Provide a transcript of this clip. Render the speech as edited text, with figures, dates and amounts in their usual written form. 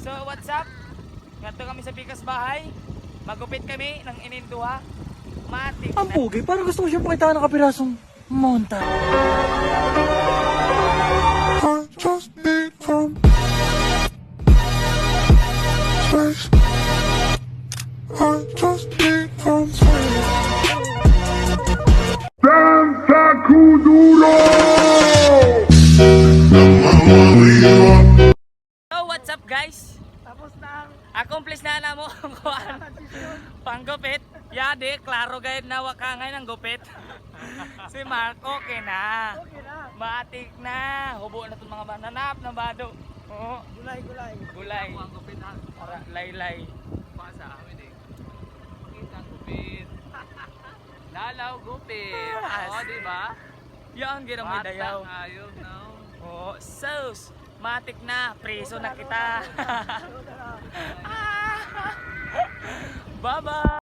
So what's up? Ngato kami sa Pikas Bahay. Magupit kami ng ininduha. Matik Ang na. pugi, parang gusto ko siyang pakita ng kapirasong monta. I just need some space. I just need some space. Santa Kuduro! So what's up guys? Tapos na ang Accomplish na mo ang kuhaan. Panggupit. Yadi, klaro gayud na wakangay ng gupit. Si Mark okay na. Matik na. Hubo na itong mga bananap na bado. Oo. gulay. Gulay. Para laylay. Sa amin eh. Kita gupit. Lalaw gupit. Oo, di ba? Yan, ginang may dayaw. Ayaw na. Oo. Sus. Matik na. Preso na kita. Bye-bye.